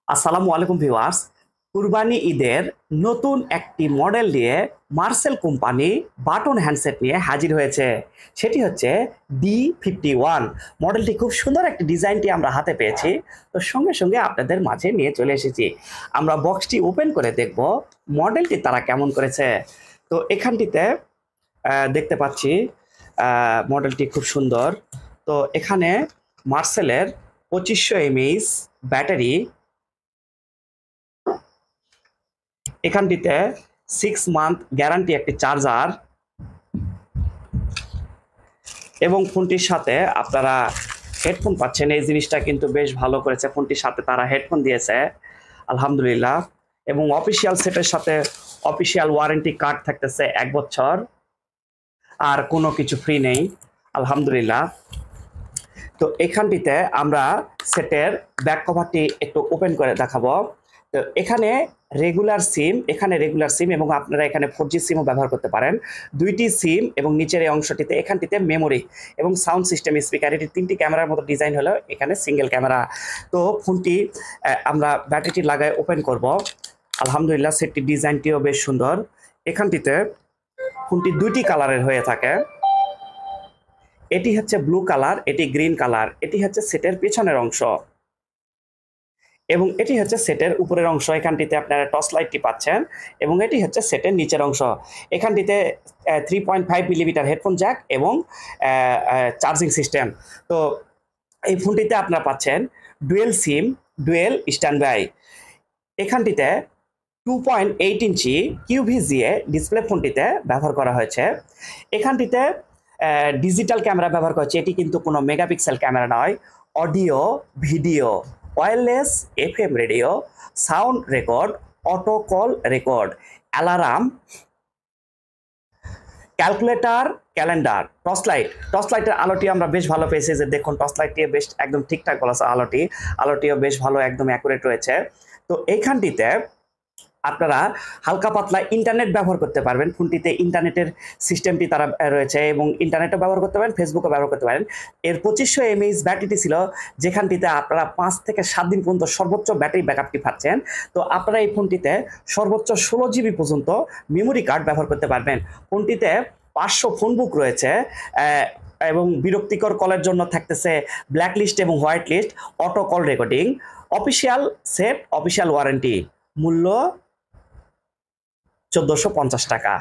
আসসালামু আলাইকুম ভিউয়ার্স। কুরবানি ঈদের নতুন একটি মডেল নিয়ে মার্সেল কোম্পানি বাটন হ্যান্ডসেট নিয়ে হাজির হয়েছে। সেটি হচ্ছে D51 মডেলটি। খুব সুন্দর একটি ডিজাইনটি আমরা হাতে পেয়েছি, তো সঙ্গে সঙ্গে আপনাদের মাঝে নিয়ে চলে এসেছি। আমরা বক্সটি ওপেন করে দেখব মডেলটি তারা কেমন করেছে। তো এখানটিতে দেখতে পাচ্ছি মডেলটি খুব সুন্দর। তো এখানে মার্সেলের 2500 mAh ব্যাটারি, এখানটিতে 6 মান্থ গ্যারান্টি একটি চার্জার, এবং ফোনটির সাথে আপনারা হেডফোন পাচ্ছেন। এই জিনিসটা কিন্তু বেশ ভালো করেছে, ফোনটির সাথে তারা হেডফোন দিয়েছে, আলহামদুলিল্লাহ। এবং অফিসিয়াল সেটের সাথে অফিসিয়াল ওয়ারেন্টি কার্ড থাকতেছে 1 বছর, আর কোনো কিছু ফ্রি নেই, আলহামদুলিল্লাহ। তো এখানটিতে আমরা সেটের ব্যাক কভারটি একটু ওপেন করে দেখাবো। তো এখানে রেগুলার সিম এবং আপনারা এখানে 4G সিমও ব্যবহার করতে পারেন। 2টি সিম এবং নিচের এই অংশটিতে এখানটিতে মেমোরি এবং সাউন্ড সিস্টেম, স্পিকার, এটি 3টি ক্যামেরার মতো ডিজাইন হলো, এখানে সিঙ্গেল ক্যামেরা। তো ফোনটি আমরা ব্যাটারিটি লাগায় ওপেন করব। আলহামদুলিল্লাহ, সেটটির ডিজাইনটিও বেশ সুন্দর। এখানটিতে ফোনটি 2টি কালারের হয়ে থাকে, এটি হচ্ছে ব্লু কালার, এটি গ্রিন কালার। এটি হচ্ছে সেটের পেছনের অংশ এবং এটি হচ্ছে সেটের উপরের অংশ। এখানটিতে আপনারা টর্চ লাইটটি পাচ্ছেন এবং এটি হচ্ছে সেটের নিচের অংশ। এখানটিতে 3.5 মিলিমিটার হেডফোন জ্যাক এবং চার্জিং সিস্টেম। তো এই ফোনটিতে আপনারা পাচ্ছেন dual SIM, dual standby. এখানটিতে 2.8 ইঞ্চি QVGA ডিসপ্লে ফোনটিতে ব্যবহার করা হয়েছে। এখানটিতে ডিজিটাল ক্যামেরা ব্যবহার করা হয়েছে, এটি কিন্তু কোনো মেগাপিক্সেল ক্যামেরা নয়। Audio, video, wireless FM radio, sound record, auto call record, alarm, calculator, calendar, torch লাইটের আলোটি আমরা বেশ ভালো পেয়েছি। যে দেখুন, টর্চ লাইটটি বেশ একদম ঠিকঠাক বলা, আলোটিও বেশ ভালো, একদম অ্যাকুরেট রয়েছে। তো এইখানটিতে আপনারা হালকা পাতলা ইন্টারনেট ব্যবহার করতে পারবেন। ফোনটিতে ইন্টারনেটের সিস্টেমটি তারা রয়েছে এবং ইন্টারনেটও ব্যবহার করতে পারেন, ফেসবুকও ব্যবহার করতে পারেন। এর 2500 mAh ব্যাটারিটি ছিল, যেখানটিতে আপনারা 5 থেকে 7 দিন পর্যন্ত সর্বোচ্চ ব্যাটারি ব্যাকআপটি পাচ্ছেন। তো আপনারা এই ফোনটিতে সর্বোচ্চ 16 GB পর্যন্ত মেমোরি কার্ড ব্যবহার করতে পারবেন। ফোনটিতে 500 ফোন বুক রয়েছে এবং বিরক্তিকর কলের জন্য থাকতেছে ব্ল্যাক লিস্ট এবং white list, auto call recording, official set, official warranty. মূল্য 1450 টাকা।